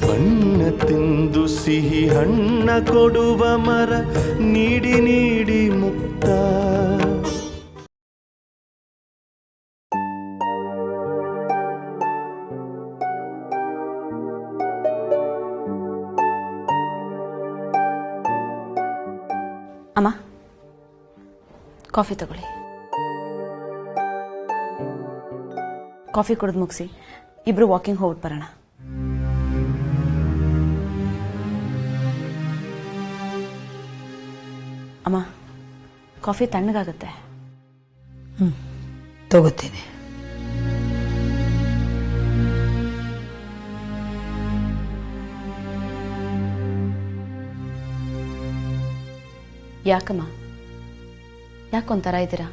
ಬಣ್ಣ ತಿಂದು ಸಿಹಿ ಹಣ್ಣ ಕೊಡುವ ಮರ ನೀಡಿ ನೀಡಿ ಮುಕ್ತ. ಅಮ್ಮ, ಕಾಫಿ ತಗೊಳ್ಳಿ. ಕಾಫಿ ಕುಡಿದು ಮುಗಿಸಿ ಇಬ್ರು ವಾಕಿಂಗ್ ಹೋಗ್ಬಿಟ್ಟು ಬರೋಣ. ಅಮ್ಮ, ಕಾಫಿ ತಣ್ಣಗಾಗುತ್ತೆ. ತಗೋತೀನಿ. ಯಾಕಮ್ಮ, ಯಾಕೊಂಥರ ಇದ್ದೀರಾ?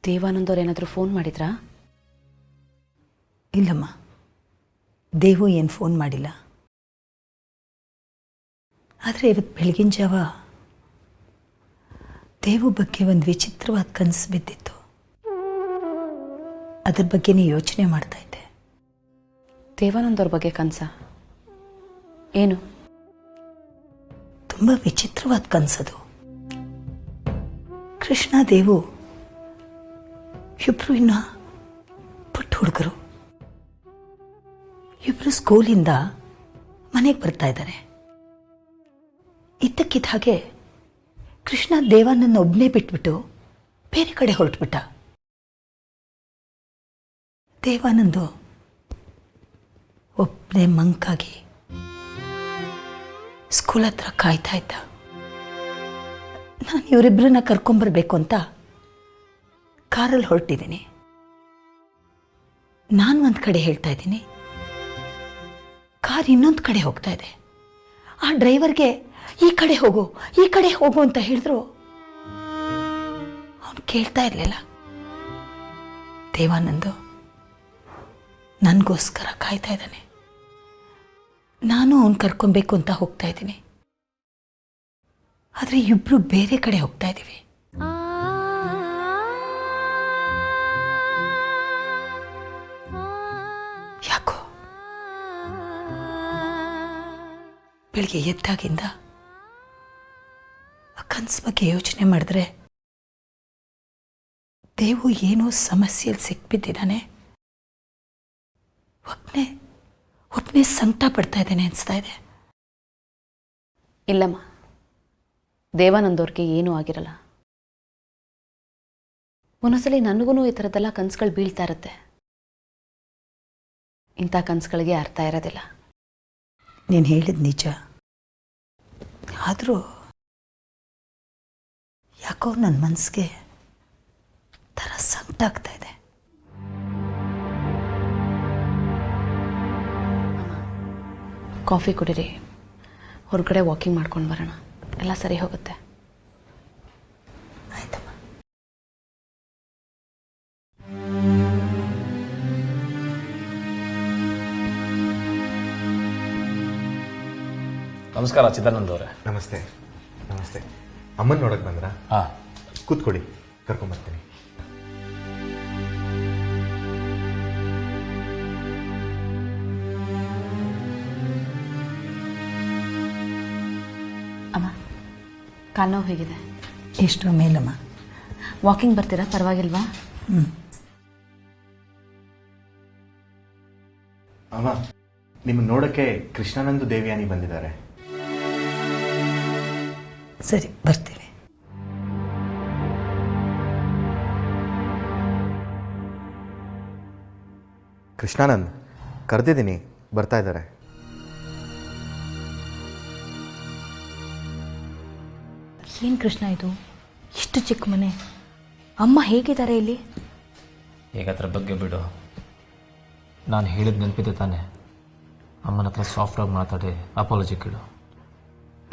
ದೇವಾನಂದವ್ರು ಏನಾದರೂ ಫೋನ್ ಮಾಡಿದ್ರಾ? ಇಲ್ಲಮ್ಮ, ದೇವು ಏನು ಫೋನ್ ಮಾಡಿಲ್ಲ. ಆದರೆ ಇವತ್ತು ಬೆಳಗಿನ ಜಾವ ದೇವು ಬಗ್ಗೆ ಒಂದು ವಿಚಿತ್ರವಾದ ಕನಸು ಬಿದ್ದಿತ್ತು. ಅದ್ರ ಬಗ್ಗೆನೇ ಯೋಚನೆ ಮಾಡ್ತಾ ಇದ್ದೆ. ದೇವಾನಂದವ್ರ ಬಗ್ಗೆ ಕನಸ ಏನು? ತುಂಬ ವಿಚಿತ್ರವಾದ ಕನಸದು. ಕೃಷ್ಣ ದೇವು ಇಬ್ರು ಇನ್ನ ಪುಟ್ಟ ಹುಡುಗರು. ಇಬ್ರು ಸ್ಕೂಲಿಂದ ಮನೆಗೆ ಬರ್ತಾ ಇದ್ದಾರೆ. ಇದ್ದಕ್ಕಿದ್ದ ಹಾಗೆ ಕೃಷ್ಣ ದೇವಾನಂದ ಒಬ್ಬನೇ ಬಿಟ್ಬಿಟ್ಟು ಬೇರೆ ಕಡೆ ಹೊರಟ್ಬಿಟ್ಟ. ದೇವಾನಂದು ಒಬ್ಬನೇ ಮಂಕಾಗಿ ಸ್ಕೂಲ್ ಹತ್ರ ಕಾಯ್ತಾ ಇದ್ದ. ನಾನು ಇವರಿಬ್ಬರನ್ನ ಕರ್ಕೊಂಬರ್ಬೇಕು ಅಂತ ಕಾರಲ್ಲಿ ಹೊರಟಿದ್ದೀನಿ. ನಾನು ಒಂದು ಕಡೆ ಹೇಳ್ತಾ ಇದ್ದೀನಿ, ಕಾರ್ ಇನ್ನೊಂದು ಕಡೆ ಹೋಗ್ತಾ ಇದೆ. ಆ ಡ್ರೈವರ್ಗೆ ಈ ಕಡೆ ಹೋಗು, ಈ ಕಡೆ ಹೋಗು ಅಂತ ಹೇಳಿದ್ರು ಅವನು ಕೇಳ್ತಾ ಇರಲಿಲ್ಲ. ದೇವಾನಂದು ನನಗೋಸ್ಕರ ಕಾಯ್ತಾ ಇದ್ದಾನೆ. ನಾನು ಅವನು ಕರ್ಕೊಬೇಕು ಅಂತ ಹೋಗ್ತಾ ಇದ್ದೀನಿ. ಆದರೆ ಇಬ್ರು ಬೇರೆ ಕಡೆ ಹೋಗ್ತಾ ಇದ್ದೀವಿ. ಯಾಕೋ ಬೆಳಿಗ್ಗೆ ಎದ್ದಾಗಿಂದ ಆ ಕನಸು ಬಗ್ಗೆ ಯೋಚನೆ ಮಾಡಿದ್ರೆ ದೇವು ಏನೋ ಸಮಸ್ಯೆಯಲ್ಲಿ ಸಿಕ್ಬಿದ್ದಿದ್ದಾನೆ. ಒಬ್ಬನೇ ಸಂಕಟ ಪಡ್ತಾ ಇದ್ದೇನೆ ಅನಿಸ್ತಾ ಇದೆ. ಇಲ್ಲಮ್ಮ, ದೇವಾನಂದವ್ರಿಗೆ ಏನೂ ಆಗಿರಲ್ಲ. ಒಂದೊಂದ್ಸಲಿ ನನಗೂ ಈ ಥರದ್ದೆಲ್ಲ ಕನಸುಗಳು ಬೀಳ್ತಾ ಇರುತ್ತೆ. ಇಂಥ ಕನಸುಗಳಿಗೆ ಅರ್ಥ ಇರೋದಿಲ್ಲ. ನೀನು ಹೇಳಿದ ನಿಜ. ಆದರೂ ಯಾಕೋ ನನ್ನ ಮನಸ್ಸಿಗೆ ಥರ ಸಂಕಟ ಆಗ್ತಾ ಇದೆ. ಕಾಫಿ ಕುಡೀರಿ, ಹೊರಗಡೆ ವಾಕಿಂಗ್ ಮಾಡ್ಕೊಂಡು ಬರೋಣ, ಎಲ್ಲ ಸರಿ ಹೋಗುತ್ತೆ. ಆಯ್ತಮ್ಮ. ನಮಸ್ಕಾರ ಚಿದಾನಂದ್ ಅವರೇ. ನಮಸ್ತೆ. ನಮಸ್ತೆ. ಅಮ್ಮನ ನೋಡಕ್ಕೆ ಬಂದ್ರಾ? ಹಾಂ, ಕೂತ್ಕೊಡಿ, ಕರ್ಕೊಂಬರ್ತೀನಿ. ಅಮ್ಮ, ಕಾಲು ನೋವು ಹೇಗಿದೆ? ಎಷ್ಟೋ ಮೇಲಮ್ಮ. ವಾಕಿಂಗ್ ಬರ್ತೀರಾ? ಪರವಾಗಿಲ್ವಾ? ಅಮ್ಮ, ನಿಮ್ಮನ್ನು ನೋಡೋಕ್ಕೆ ಕೃಷ್ಣಾನಂದ ದೇವಯಾನಿ ಬಂದಿದ್ದಾರೆ. ಸರಿ, ಬರ್ತೀವಿ. ಕೃಷ್ಣಾನಂದ್ ಕರೆದಿದ್ದೀನಿ, ಬರ್ತಾ ಇದ್ದಾರೆ. ಏನು ಕೃಷ್ಣ ಇದು? ಇಷ್ಟು ಚಿಕ್ಕ ಮನೆ, ಅಮ್ಮ ಹೇಗಿದ್ದಾರೆ ಇಲ್ಲಿ? ಈಗ ಅದ್ರ ಬಗ್ಗೆ ಬಿಡು. ನಾನು ಹೇಳಿದ ನೆನಪಿದೆ ತಾನೆ? ಅಮ್ಮನ ಹತ್ರ ಸಾಫ್ಟಾಗಿ ಮಾತಾಡಿ ಅಪಾಲಜಿ ಕೇಳು.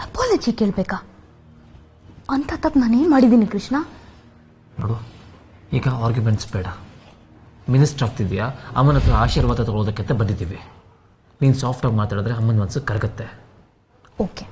ಅಪಾಲಜಿ ಕೇಳಬೇಕಾ? ಅಂಥ ತಪ್ಪು ನಾನೇನು ಮಾಡಿದ್ದೀನಿ ಕೃಷ್ಣ? ನೋಡು, ಈಗ ಆರ್ಗ್ಯುಮೆಂಟ್ಸ್ ಬೇಡ. ಮಿನಿಸ್ಟರ್ ಆಗ್ತಿದ್ಯಾ, ಅಮ್ಮನ ಹತ್ರ ಆಶೀರ್ವಾದ ತಗೊಳ್ಳೋದಕ್ಕೆ ಬಂದಿದ್ದೀವಿ. ನೀನು ಸಾಫ್ಟಾಗಿ ಮಾತಾಡಿದ್ರೆ ಅಮ್ಮನ ಮನಸ್ಸು ಕರಗುತ್ತೆ. ಓಕೆ.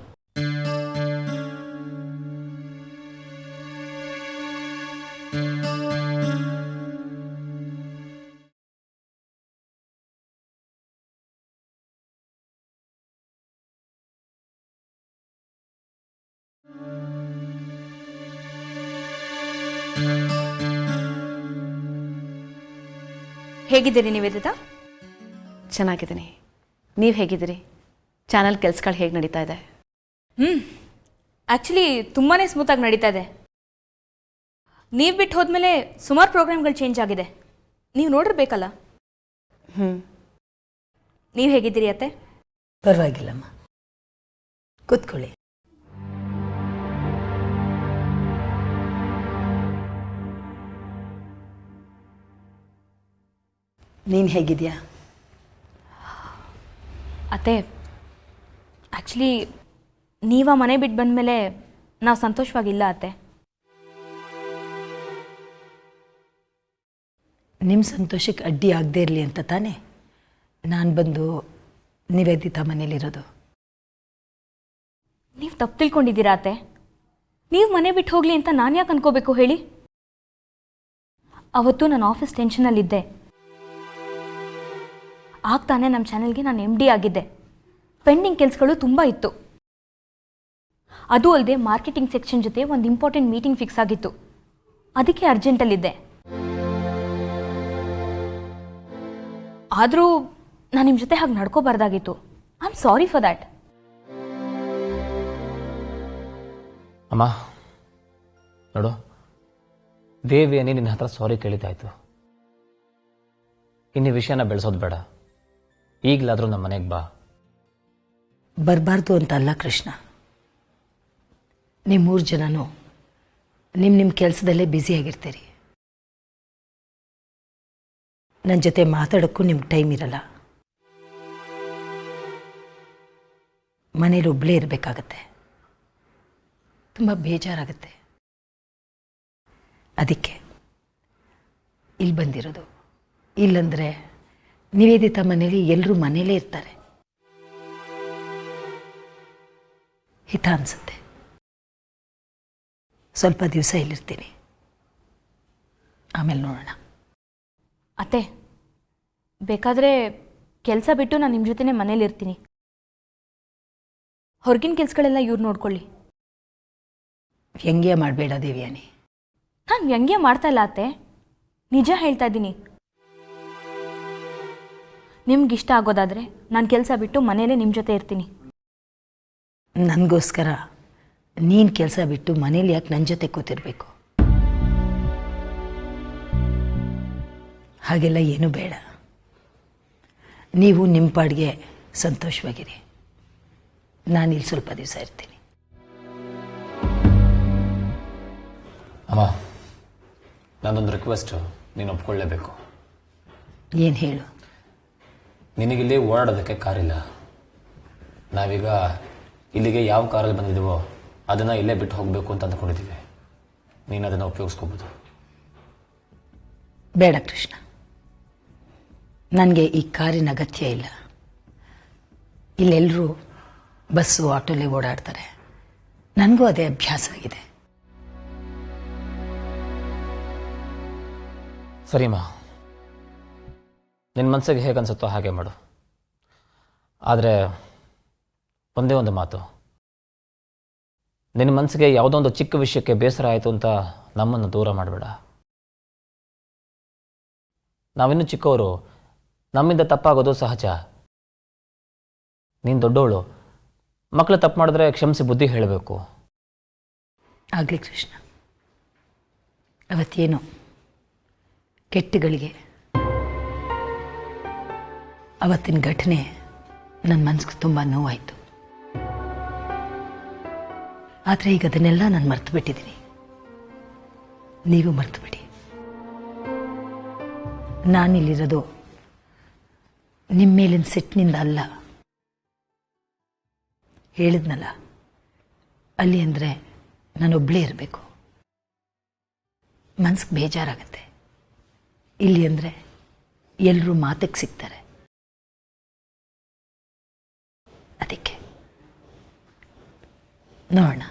ಹೇಗಿದ್ದೀರಿ ನಿವೇದಿತಾ? ಚೆನ್ನಾಗಿದ್ದೀನಿ. ನೀವು ಹೇಗಿದ್ದೀರಿ? ಚಾನಲ್ ಕೆಲಸಗಳು ಹೇಗೆ ನಡೀತಾ ಇದೆ? ಆ್ಯಕ್ಚುಲಿ ತುಂಬಾ ಸ್ಮೂತಾಗಿ ನಡೀತಾ ಇದೆ. ನೀವು ಬಿಟ್ಟು ಹೋದ್ಮೇಲೆ ಸುಮಾರು ಪ್ರೋಗ್ರಾಮ್ಗಳು ಚೇಂಜ್ ಆಗಿದೆ. ನೀವು ನೋಡಿರ್ಬೇಕಲ್ಲ. ನೀವು ಹೇಗಿದ್ದೀರಿ ಅತ್ತೆ? ಪರವಾಗಿಲ್ಲಮ್ಮ, ಕೂತ್ಕೊಳ್ಳಿ. ನೀನು ಹೇಗಿದ್ಯಾ? ಅತ್ತೆ, ಆ್ಯಕ್ಚುಲಿ ನೀವು ಮನೆ ಬಿಟ್ಟು ಬಂದಮೇಲೆ ನಾವು ಸಂತೋಷವಾಗಿಲ್ಲ ಅತ್ತೆ. ನಿಮ್ಮ ಸಂತೋಷಕ್ಕೆ ಅಡ್ಡಿ ಆಗದೇ ಇರಲಿ ಅಂತ ತಾನೇ ನಾನು ಬಂದು ನಿವೇದಿತಾ ಮನೇಲಿರೋದು. ನೀವು ತಪ್ಪು ತಿಳ್ಕೊಂಡಿದ್ದೀರಾ ಅತ್ತೆ. ನೀವು ಮನೆ ಬಿಟ್ಟು ಹೋಗಲಿ ಅಂತ ನಾನು ಯಾಕೆ ಅನ್ಕೋಬೇಕು ಹೇಳಿ? ಅವತ್ತು ನಾನು ಆಫೀಸ್ ಟೆನ್ಷನಲ್ಲಿದ್ದೆ. ಆಗ ತಾನೇ ನಮ್ಮ ಚಾನೆಲ್ಗೆ ನಾನು MD ಆಗಿದ್ದೆ. ಪೆಂಡಿಂಗ್ ಕೆಲಸಗಳು ತುಂಬ ಇತ್ತು. ಅದು ಅಲ್ಲದೆ ಮಾರ್ಕೆಟಿಂಗ್ ಸೆಕ್ಷನ್ ಜೊತೆ ಒಂದು ಇಂಪಾರ್ಟೆಂಟ್ ಮೀಟಿಂಗ್ ಫಿಕ್ಸ್ ಆಗಿತ್ತು. ಅದಕ್ಕೆ ಅರ್ಜೆಂಟಲ್ಲಿದ್ದೆ. ಆದರೂ ನಾನು ನಿಮ್ಮ ಜೊತೆ ಹಾಗೆ ನಡ್ಕೋಬಾರ್ದಾಗಿತ್ತು. I am sorry for that. ಅಮ್ಮ ನೋಡು, ದೇವಿಯನ್ನೇ ನಿನ್ನ ಹತ್ರ ಸಾರಿ ಕೇಳಿದ್ದಾಯ್ತು. ಇನ್ನು ವಿಷಯನ ಬೆಳೆಸೋದು ಬೇಡ. ಈಗಲಾದರೂ ನಮ್ಮ ಮನೆಗೆ ಬಾ. ಬರಬಾರ್ದು ಅಂತ ಅಲ್ಲ ಕೃಷ್ಣ, ನೀವು 3 ಜನನೂ ನಿಮ್ಮ ಕೆಲಸದಲ್ಲೇ ಬ್ಯುಸಿಯಾಗಿರ್ತೀರಿ. ನನ್ನ ಜೊತೆ ಮಾತಾಡೋಕ್ಕೂ ನಿಮ್ಗೆ ಟೈಮ್ ಇರಲ್ಲ. ಮನೇಲಿ ಒಬ್ಬಳೇ ಇರಬೇಕಾಗತ್ತೆ. ತುಂಬ ಬೇಜಾರಾಗುತ್ತೆ. ಅದಕ್ಕೆ ಇಲ್ಲಿ ಬಂದಿರೋದು. ಇಲ್ಲಂದರೆ ನಿವೇದಿತಾ ಮನೇಲಿ ಎಲ್ಲರೂ ಮನೇಲೇ ಇರ್ತಾರೆ. ಹಿತ ಅನಿಸುತ್ತೆ. ಸ್ವಲ್ಪ ದಿವಸ ಇಲ್ಲಿರ್ತೀನಿ, ಆಮೇಲೆ ನೋಡೋಣ. ಅತ್ತೆ, ಬೇಕಾದರೆ ಕೆಲಸ ಬಿಟ್ಟು ನಾನು ನಿಮ್ಮ ಜೊತೆನೇ ಮನೇಲಿರ್ತೀನಿ. ಹೊರಗಿನ ಕೆಲಸಗಳೆಲ್ಲ ಇವ್ರು ನೋಡ್ಕೊಳ್ಳಿ. ವ್ಯಂಗ್ಯ ಮಾಡಬೇಡ ದೇವ್ಯಾನಿ. ನಾನು ವ್ಯಂಗ್ಯ ಮಾಡ್ತಾ ಇಲ್ಲ ಅತ್ತೆ, ನಿಜ ಹೇಳ್ತಾ ಇದ್ದೀನಿ. ನಿಮ್ಗಿಷ್ಟ ಆಗೋದಾದರೆ ನಾನು ಕೆಲಸ ಬಿಟ್ಟು ಮನೇಲೇ ನಿಮ್ಮ ಜೊತೆ ಇರ್ತೀನಿ. ನನಗೋಸ್ಕರ ನೀನು ಕೆಲಸ ಬಿಟ್ಟು ಮನೇಲಿ ಯಾಕೆ ನನ್ನ ಜೊತೆ ಕೂತಿರ್ಬೇಕು? ಹಾಗೆಲ್ಲ ಏನೂ ಬೇಡ. ನೀವು ನಿಮ್ಮ ಪಾಡಿಗೆ ಸಂತೋಷವಾಗಿರಿ. ನಾನಿಲ್ಲಿ ಸ್ವಲ್ಪ ದಿವಸ ಇರ್ತೀನಿ. ಅಮ್ಮ, ನಾನೊಂದು ರಿಕ್ವೆಸ್ಟು ನೀನು ಒಪ್ಕೊಳ್ಳೇಬೇಕು. ಏನು ಹೇಳು? ನಿನಗಿಲ್ಲಿ ಓಡಾಡೋದಕ್ಕೆ ಕಾರಿಲ್ಲ. ನಾವೀಗ ಇಲ್ಲಿಗೆ ಯಾವ ಕಾರಲ್ಲಿ ಬಂದಿದ್ದೀವೋ ಅದನ್ನು ಇಲ್ಲೇ ಬಿಟ್ಟು ಹೋಗಬೇಕು ಅಂತ ಅಂದ್ಕೊಂಡಿದ್ದೀವಿ. ನೀನು ಅದನ್ನು ಉಪಯೋಗಿಸ್ಕೋಬೋದು. ಬೇಡ ಕೃಷ್ಣ, ನನಗೆ ಈ ಕಾರಿನ ಅಗತ್ಯ ಇಲ್ಲ. ಇಲ್ಲೆಲ್ಲರೂ ಬಸ್ಸು ಆಟೋಲೇ ಓಡಾಡ್ತಾರೆ. ನನಗೂ ಅದೇ ಅಭ್ಯಾಸ ಆಗಿದೆ. ಸರಿಮ್ಮ, ನಿನ್ನ ಮನಸ್ಸಿಗೆ ಹೇಗೆ ಅನಿಸುತ್ತೋ ಹಾಗೆ ಮಾಡು. ಆದರೆ ಒಂದೇ ಒಂದು ಮಾತು, ನಿನ್ನ ಮನಸ್ಸಿಗೆ ಯಾವುದೋ ಒಂದು ಚಿಕ್ಕ ವಿಷಯಕ್ಕೆ ಬೇಸರ ಆಯಿತು ಅಂತ ನಮ್ಮನ್ನು ದೂರ ಮಾಡಬೇಡ. ನಾವಿನ್ನೂ ಚಿಕ್ಕವರು, ನಮ್ಮಿಂದ ತಪ್ಪಾಗೋದು ಸಹಜ. ನೀನು ದೊಡ್ಡವಳು, ಮಕ್ಕಳು ತಪ್ಪು ಮಾಡಿದ್ರೆ ಕ್ಷಮಿಸಿ ಬುದ್ಧಿ ಹೇಳಬೇಕು. ಆಗಲಿ ಕೃಷ್ಣ. ಅವತ್ತೇನೋ ಕೆಟ್ಟಗಳಿಗೆ ಅವತ್ತಿನ ಘಟನೆ ನನ್ನ ಮನಸ್ಸಿಗೆ ತುಂಬ ನೋವಾಯಿತು. ಆದರೆ ಈಗ ಅದನ್ನೆಲ್ಲ ನಾನು ಮರ್ತು ಬಿಟ್ಟಿದ್ದೀನಿ. ನೀವು ಮರ್ತು ಬಿಡಿ. ನಾನಿಲ್ಲಿರೋದು ನಿಮ್ಮ ಮೇಲಿನ ಸಿಟ್ಟಿನಿಂದ ಅಲ್ಲ. ಹೇಳಿದ್ನಲ್ಲ, ಅಲ್ಲಿ ಅಂದರೆ ನಾನೊಬ್ಬಳೇ ಇರಬೇಕು. ಮನಸ್ಸಿಗೆ ಬೇಜಾರಾಗತ್ತೆ. ಇಲ್ಲಿ ಅಂದರೆ ಎಲ್ಲರೂ ಮಾತಿಗೆ ಸಿಗ್ತಾರೆ. ಅದಕ್ಕೆ ನೋಡೋಣ,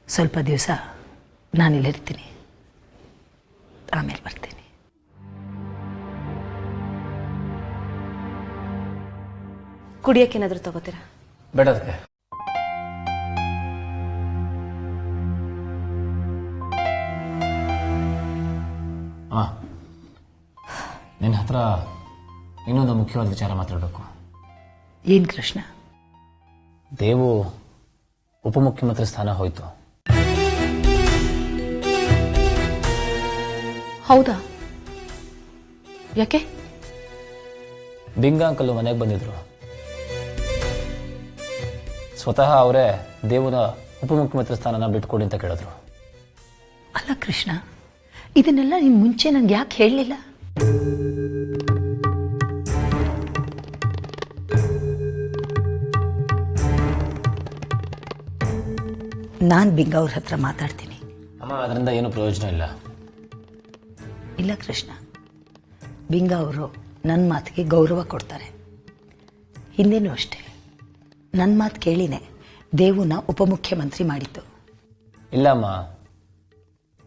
ಸ್ವಲ್ಪ ದಿವಸ ನಾನಿಲ್ಲಿರ್ತೀನಿ, ಆಮೇಲೆ ಬರ್ತೀನಿ. ಕುಡಿಯೋಕ್ಕೇನಾದರೂ ತಗೋತೀರಾ? ಬೇಡ ಅದಕ್ಕೆ. ನಿನ್ನ ಹತ್ರ ಇನ್ನೊಂದು ಮುಖ್ಯವಾದ ವಿಚಾರ ಮಾತಾಡಬೇಕು. ಏನು ಕೃಷ್ಣ? ದೇವು ಉಪಮುಖ್ಯಮಂತ್ರಿ ಸ್ಥಾನ ಹೋಯಿತು. ಹೌದಾ? ಯಾಕೆ? ಬಿಂಗ ಅಂಕಲ್ ಮನೆಗೆ ಬಂದಿದ್ರು. ಸ್ವತಃ ಅವರೇ ದೇವನ ಉಪಮುಖ್ಯಮಂತ್ರಿ ಸ್ಥಾನನ ಬಿಟ್ಕೊಡಿ ಅಂತ ಕೇಳಿದ್ರು. ಅಲ್ಲ ಕೃಷ್ಣ, ಇದನ್ನೆಲ್ಲ ನೀನು ಮುಂಚೆ ನನಗೆ ಯಾಕೆ ಹೇಳಲಿಲ್ಲ? ನಾನು ಬಿಂಗ ಅವ್ರ ಹತ್ರ ಮಾತಾಡ್ತೀನಿ. ಅಮ್ಮ, ಅದರಿಂದ ಏನು ಪ್ರಯೋಜನ ಇಲ್ಲ. ಇಲ್ಲ ಕೃಷ್ಣ, ಬಿಂಗ ಅವರು ನನ್ನ ಮಾತಿಗೆ ಗೌರವ ಕೊಡ್ತಾರೆ. ಹಿಂದೇನೂ ಅಷ್ಟೇ ನನ್ನ ಮಾತು ಕೇಳಿನೇ ದೇವುನ ಉಪಮುಖ್ಯಮಂತ್ರಿ ಮಾಡಿದ್ದು. ಇಲ್ಲಮ್ಮ,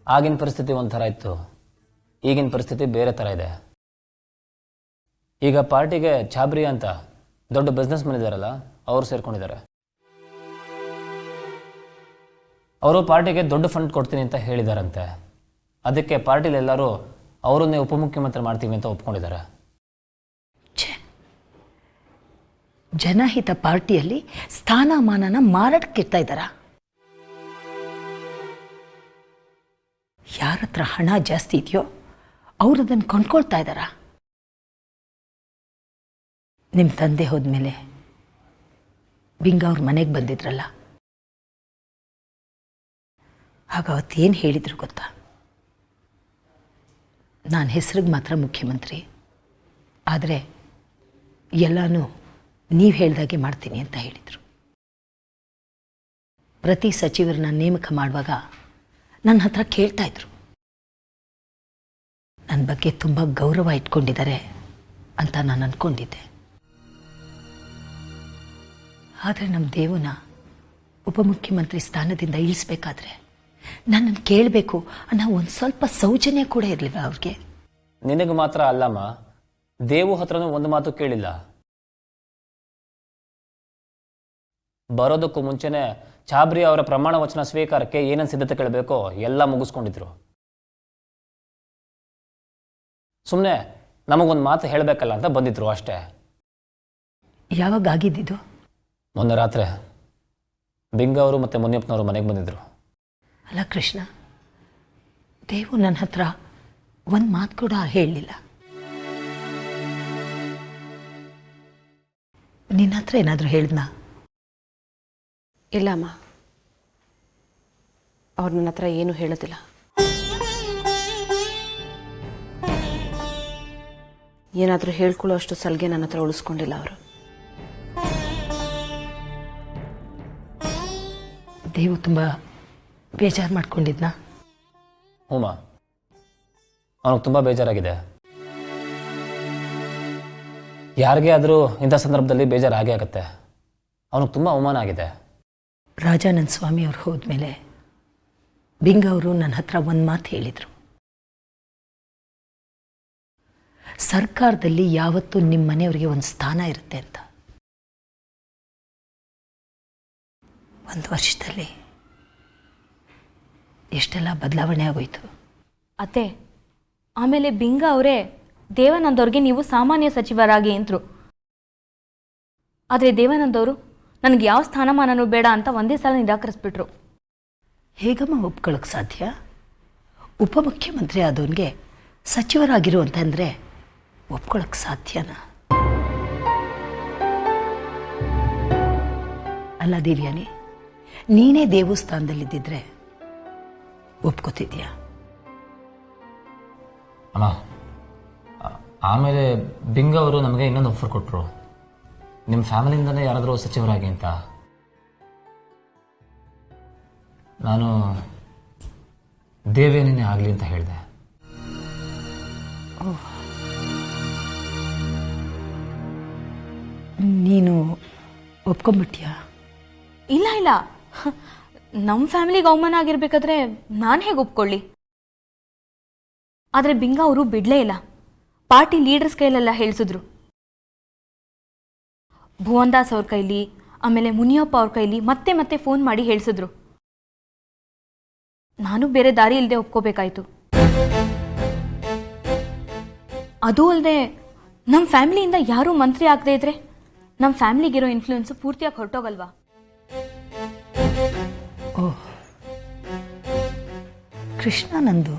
ಆಗಿನ ಪರಿಸ್ಥಿತಿ ಒಂಥರ ಇತ್ತು, ಈಗಿನ ಪರಿಸ್ಥಿತಿ ಬೇರೆ ಥರ ಇದೆ. ಈಗ ಪಾರ್ಟಿಗೆ ಛಾಬ್ರಿ ಅಂತ ದೊಡ್ಡ ಬಿಸ್ನೆಸ್ ಮನ್ ಇದ್ದಾರಲ್ಲ, ಅವರು ಸೇರ್ಕೊಂಡಿದ್ದಾರೆ. ಅವರು ಪಾರ್ಟಿಗೆ ದೊಡ್ಡ ಫಂಡ್ ಕೊಡ್ತೀನಿ ಅಂತ ಹೇಳಿದಾರಂತೆ. ಅದಕ್ಕೆ ಪಾರ್ಟಿಲಿ ಎಲ್ಲರೂ ಅವರನ್ನೇ ಉಪಮುಖ್ಯಮಂತ್ರಿ ಮಾಡ್ತೀವಿ ಅಂತ ಒಪ್ಕೊಂಡಿದ್ದಾರೆ. ಜನಹಿತ ಪಾರ್ಟಿಯಲ್ಲಿ ಸ್ಥಾನಮಾನನ ಮಾರಾಟಕ್ಕಿಡ್ತಾ ಇದ್ದಾರಾ? ಯಾರ ಹತ್ರ ಹಣ ಜಾಸ್ತಿ ಇದೆಯೋ ಅವರು ಅದನ್ನು ಕೊಂಡ್ಕೊಳ್ತಾ ಇದ್ದಾರಾ? ನಿಮ್ಮ ತಂದೆ ಹೋದ್ಮೇಲೆ ಬಿಂಗ ಅವ್ರ ಮನೆಗೆ ಬಂದಿದ್ರಲ್ಲ, ಆಗ ಅವತ್ತೇನು ಹೇಳಿದ್ರು ಗೊತ್ತಾ? ನಾನು ಹೆಸರಿಗೆ ಮಾತ್ರ ಮುಖ್ಯಮಂತ್ರಿ, ಆದರೆ ಎಲ್ಲನೂ ನೀವು ಹೇಳ್ದಾಗೆ ಮಾಡ್ತೀನಿ ಅಂತ ಹೇಳಿದರು. ಪ್ರತಿ ಸಚಿವರನ್ನ ನೇಮಕ ಮಾಡುವಾಗ ನನ್ನ ಹತ್ರ ಕೇಳ್ತಾ ಇದ್ರು. ನನ್ನ ಬಗ್ಗೆ ತುಂಬ ಗೌರವ ಇಟ್ಕೊಂಡಿದ್ದಾರೆ ಅಂತ ನಾನು ಅಂದ್ಕೊಂಡಿದ್ದೆ. ಆದರೆ ನಮ್ಮ ದೇವನ ಉಪಮುಖ್ಯಮಂತ್ರಿ ಸ್ಥಾನದಿಂದ ಇಳಿಸ್ಬೇಕಾದ್ರೆ ನನ್ನನ್ನು ಕೇಳಬೇಕು ಅನ್ನೋ ಒಂದು ಸ್ವಲ್ಪ ಸೌಜನ್ಯ ಕೂಡ ಇರಲಿಲ್ಲ ಅವ್ರಿಗೆ. ನಿನಗೆ ಮಾತ್ರ ಅಲ್ಲಮ್ಮ, ದೇವು ಹತ್ರನೂ ಒಂದು ಮಾತು ಕೇಳಿಲ್ಲ. ಬರೋದಕ್ಕೂ ಮುಂಚೆನೆ ಛಾಬ್ರಿ ಅವರ ಪ್ರಮಾಣ ವಚನ ಸ್ವೀಕಾರಕ್ಕೆ ಏನೇನು ಸಿದ್ಧತೆ ಕೇಳಬೇಕೋ ಎಲ್ಲ ಮುಗಿಸ್ಕೊಂಡಿದ್ರು. ಸುಮ್ಮನೆ ನಮಗೊಂದು ಮಾತು ಹೇಳಬೇಕಲ್ಲ ಅಂತ ಬಂದಿದ್ರು ಅಷ್ಟೇ. ಯಾವಾಗ ಆಗಿದ್ದಿದ್ದು? ಮೊನ್ನೆ ರಾತ್ರಿ ಬಿಂಗ ಅವರು ಮತ್ತು ಮುನಿಯಪ್ಪನವರು ಮನೆಗೆ ಬಂದಿದ್ರು. ಅಲ್ಲ ಕೃಷ್ಣ, ದೇವು ನನ್ನ ಹತ್ರ ಒಂದು ಮಾತು ಕೂಡ ಹೇಳಲಿಲ್ಲ. ನಿನ್ನ ಹತ್ರ ಏನಾದರೂ ಹೇಳಿದ್ನಾ? ಇಲ್ಲ ಅಮ್ಮ, ಅವ್ರು ನನ್ನ ಹತ್ರ ಏನೂ ಹೇಳೋದಿಲ್ಲ. ಏನಾದರೂ ಹೇಳ್ಕೊಳ್ಳೋ ಅಷ್ಟು ಸಲಿಗೆ ನನ್ನ ಹತ್ರ ಉಳಿಸ್ಕೊಂಡಿಲ್ಲ ಅವರು. ದೇವು ತುಂಬ ಬೇಜಾರು ಮಾಡ್ಕೊಂಡಿದ್ನಾ? ಹೂಮ, ಅವನಿಗೆ ತುಂಬ ಬೇಜಾರಾಗಿದೆ. ಯಾರಿಗೇ ಆದರೂ ಇಂಥ ಸಂದರ್ಭದಲ್ಲಿ ಬೇಜಾರಾಗೇ ಆಗುತ್ತೆ. ಅವನಿಗೆ ತುಂಬ ಅವಮಾನ ಆಗಿದೆ. ರಾಜಾನಂದ ಸ್ವಾಮಿ ಅವ್ರು ಹೋದ್ಮೇಲೆ ಬಿಂಗ ಅವರು ನನ್ನ ಹತ್ರ ಒಂದು ಮಾತು ಹೇಳಿದರು. ಸರ್ಕಾರದಲ್ಲಿ ಯಾವತ್ತೂ ನಿಮ್ಮ ಮನೆಯವರಿಗೆ ಒಂದು ಸ್ಥಾನ ಇರುತ್ತೆ ಅಂತ. 1 ವರ್ಷದಲ್ಲಿ ಎಷ್ಟೆಲ್ಲ ಬದಲಾವಣೆ ಆಗೋಯ್ತು. ಅತ್ತೆ, ಆಮೇಲೆ ಬಿಂಗ ಅವರೇ ದೇವಾನಂದ್ ಅವ್ರಿಗೆ ನೀವು ಸಾಮಾನ್ಯ ಸಚಿವರಾಗಿ ಅಂದರು. ಆದರೆ ದೇವಾನಂದ್ ಅವರು ನನಗೆ ಯಾವ ಸ್ಥಾನಮಾನನೂ ಬೇಡ ಅಂತ ಒಂದೇ ಸಲ ನಿರಾಕರಿಸ್ಬಿಟ್ರು. ಹೇಗಮ್ಮ ಒಪ್ಕೊಳ್ಳೋಕೆ ಸಾಧ್ಯ? ಉಪಮುಖ್ಯಮಂತ್ರಿ ಆದವನಿಗೆ ಸಚಿವರಾಗಿರು ಅಂತಂದರೆ ಒಪ್ಕೊಳ್ಳೋಕೆ ಸಾಧ್ಯನಾ? ಅಲ್ಲ ದಿವ್ಯಾನಿ, ನೀನೇ ದೇವಸ್ಥಾನದಲ್ಲಿದ್ದಿದ್ರೆ ಒಪ್ಕೋತಿದ್ಯಾ? ಅಮ್ಮ, ಆಮೇಲೆ ಬಿಂಗ ಅವರು ನಮಗೆ ಇನ್ನೊಂದು ಆಫರ್ ಕೊಟ್ಟರು, ನಿಮ್ಮ ಫ್ಯಾಮಿಲಿಯಿಂದಲೇ ಯಾರಾದರೂ ಸಚಿವರಾಗಿ ಅಂತ. ನಾನು ದೇವೇನೇ ಆಗಲಿ ಅಂತ ಹೇಳಿದೆ. ನೀನು ಒಪ್ಕೊಂಬಿಟ್ಯಾ? ಇಲ್ಲ ಇಲ್ಲ, ನಮ್ಮ ಫ್ಯಾಮಿಲಿಗೆ ಅವಮಾನ ಆಗಿರ್ಬೇಕಾದ್ರೆ ನಾನು ಹೇಗೆ ಒಪ್ಕೊಳ್ಳಿ? ಆದರೆ ಬಿಂಗ ಅವರು ಬಿಡಲೇ ಇಲ್ಲ. ಪಾರ್ಟಿ ಲೀಡರ್ಸ್ ಕೈಲೆಲ್ಲ ಹೇಳಿಸಿದ್ರು. ಭುವನ್ ದಾಸ್ ಅವ್ರ ಕೈಲಿ, ಆಮೇಲೆ ಮುನಿಯಪ್ಪ ಅವ್ರ ಕೈಲಿ ಮತ್ತೆ ಮತ್ತೆ ಫೋನ್ ಮಾಡಿ ಹೇಳಿಸಿದ್ರು. ನಾನು ಬೇರೆ ದಾರಿ ಇಲ್ಲದೆ ಒಪ್ಕೋಬೇಕಾಯ್ತು. ಅದೂ ಅಲ್ಲದೆ ನಮ್ಮ ಫ್ಯಾಮಿಲಿಯಿಂದ ಯಾರೂ ಮಂತ್ರಿ ಆಗದೆ ಇದ್ರೆ ನಮ್ಮ ಫ್ಯಾಮಿಲಿಗಿರೋ ಇನ್ಫ್ಲೂಯೆನ್ಸು ಪೂರ್ತಿಯಾಗಿ ಹೊರಟೋಗಲ್ವಾ? ಓಹ್, ಕೃಷ್ಣಾನಂದು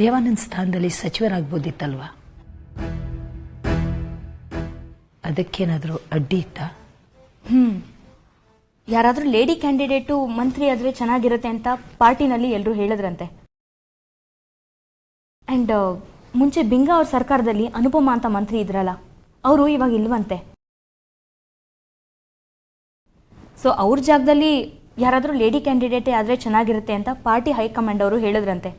ದೇವಾನಂದ್ ಸ್ಥಾನದಲ್ಲಿ ಸಚಿವರಾಗ್ಬೋದಿತ್ತಲ್ವಾ? ಅದಕ್ಕೇನಾದರೂ ಅಡ್ಡಿ ಇತ್ತಾ? ಯಾರಾದರೂ ಲೇಡಿ ಕ್ಯಾಂಡಿಡೇಟು ಮಂತ್ರಿ ಆದರೆ ಚೆನ್ನಾಗಿರುತ್ತೆ ಅಂತ ಪಾರ್ಟಿನಲ್ಲಿ ಎಲ್ಲರೂ ಹೇಳಿದ್ರಂತೆ. ಆ್ಯಂಡ್ ಮುಂಚೆ ಬಿಂಗ ಅವ್ರ ಸರ್ಕಾರದಲ್ಲಿ ಅನುಪಮ ಅಂತ ಮಂತ್ರಿ ಇದ್ರಲ್ಲ, ಅವರು ಇವಾಗ ಇಲ್ವಂತೆ. ಸೊ ಅವ್ರ ಜಾಗದಲ್ಲಿ ಯಾರಾದರೂ ಲೇಡಿ ಕ್ಯಾಂಡಿಡೇಟೇ ಆದರೆ ಚೆನ್ನಾಗಿರುತ್ತೆ ಅಂತ ಪಾರ್ಟಿ ಹೈಕಮಾಂಡ್ ಅವರು ಹೇಳಿದ್ರಂತೆ.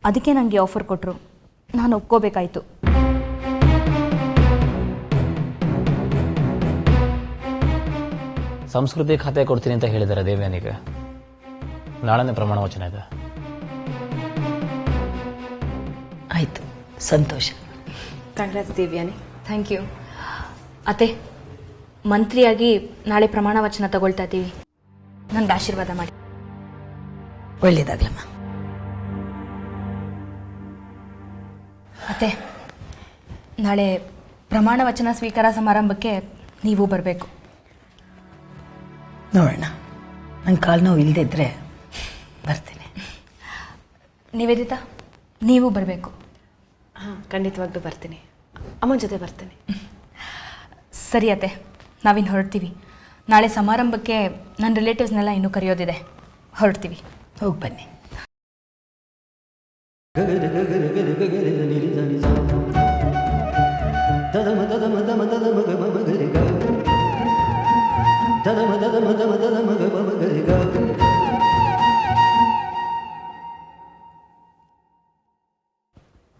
ಅದಕ್ಕೆ ನನಗೆ ಆಫರ್ ಕೊಟ್ಟರು, ನಾನು ಒಪ್ಕೋಬೇಕಾಯ್ತು. ಸಂಸ್ಕೃತಿ ಖಾತೆ ಕೊಡ್ತೀನಿ ಅಂತ ಹೇಳಿದ್ದಾರೆ ದೇವ್ಯಾನಿಗೆ. ನಾಳೆನೇ ಪ್ರಮಾಣ ವಚನ ಇದೆ. ಆಯಿತು, ಸಂತೋಷ. ಕಂಗ್ರಾಟ್ಸ್ ದೇವ್ಯಾನಿ. Thank you. ಅತ್ತೆ, ಮಂತ್ರಿಯಾಗಿ ನಾಳೆ ಪ್ರಮಾಣ ವಚನ ತಗೊಳ್ತಾ ಇದ್ದೀವಿ. ನನಗೆ ಆಶೀರ್ವಾದ ಮಾಡಿ. ಒಳ್ಳೇದಾಗ್ಲಮ್ಮ. ಅತ್ತೆ, ನಾಳೆ ಪ್ರಮಾಣ ವಚನ ಸ್ವೀಕಾರ ಸಮಾರಂಭಕ್ಕೆ ನೀವು ಬರಬೇಕು. ನೋಡೋಣ, ನನ್ನ ಕಾಲು ನೋವು ಇಲ್ಲದೇ ಇದ್ದರೆ ಬರ್ತೀನಿ. ನಿವೇದಿತಾ, ನೀವು ಬರಬೇಕು. ಹಾಂ, ಖಂಡಿತವಾಗ್ಲೂ ಬರ್ತೀನಿ. ಅಮ್ಮನ ಜೊತೆ ಬರ್ತೀನಿ. ಸರಿ ಅತ್ತೆ, ನಾವಿನ್ನು ಹೊರಡ್ತೀವಿ. ನಾಳೆ ಸಮಾರಂಭಕ್ಕೆ ನನ್ನ ರಿಲೇಟಿವ್ಸ್ನೆಲ್ಲ ಇನ್ನೂ ಕರೆಯೋದಿದೆ. ಹೊರಡ್ತೀವಿ. ಹೋಗಿ ಬನ್ನಿ.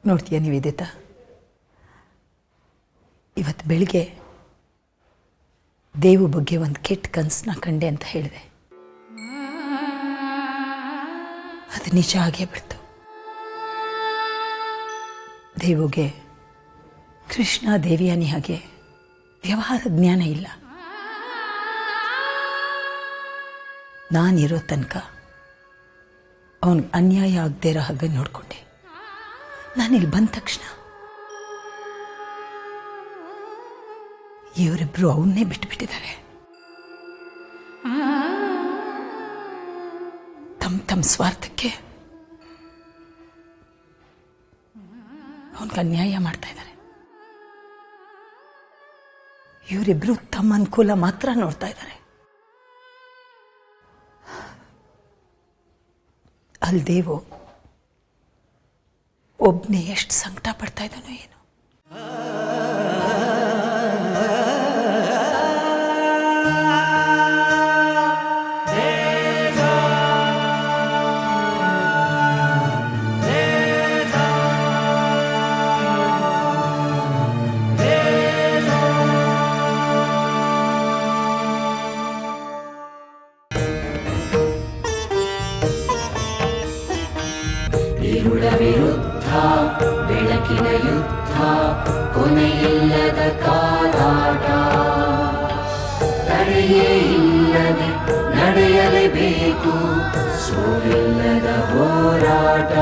ನೋಡ್ತೀಯ ನಿವೇದಿತಾ, ಇವತ್ತು ಬೆಳಿಗ್ಗೆ ದೇವು ಬಗ್ಗೆ ಒಂದು ಕೆಟ್ಟ ಕನಸನ್ನ ಕಂಡೆ ಅಂತ ಹೇಳಿದೆ. ಅದು ನಿಜ ಆಗೇ ಬಿಡ್ತು. ದೇವುಗೆ ಕೃಷ್ಣ ದೇವಿಯಾನಿ ಹಾಗೆ ವ್ಯವಹಾರ ಜ್ಞಾನ ಇಲ್ಲ. ನಾನಿರೋ ತನಕ ಅವನಿಗೆ ಅನ್ಯಾಯ ಆಗದೇ ಇರೋ ಹಾಗೆ ನೋಡಿಕೊಂಡೆ. ನಾನಿಲ್ಲಿ ಬಂದ ತಕ್ಷಣ ಇವರಿಬ್ಬರು ಅವನ್ನೇ ಬಿಟ್ಟುಬಿಟ್ಟಿದ್ದಾರೆ. ತಮ್ಮ ಸ್ವಾರ್ಥಕ್ಕೆ ಅವನಿಗೆ ಅನ್ಯಾಯ ಮಾಡ್ತಾ ಇದ್ದಾರೆ. ಇವರಿಬ್ಬರು ತಮ್ಮ ಅನುಕೂಲ ಮಾತ್ರ ನೋಡ್ತಾ ಇದ್ದಾರೆ. ಅಲ್ದೇವೋ ಒಬ್ಬನೇ ಎಷ್ಟು ಸಂಕಟ ಪಡ್ತಾ ಇದ್ದಾನೋ ಏನೋ. ഇരുള വിരുദ്ധ ಬೆಳಕಿನ ಯುದ್ಧ, ಕೊನೆಯಿಲ್ಲದ ಕಾದಾಟ, ತಡೆಯೇ ಇಲ್ಲದೆ ನಡೆಯಲೇಬೇಕು, ಸೋಲಿಲ್ಲದ ಹೋರಾಟ.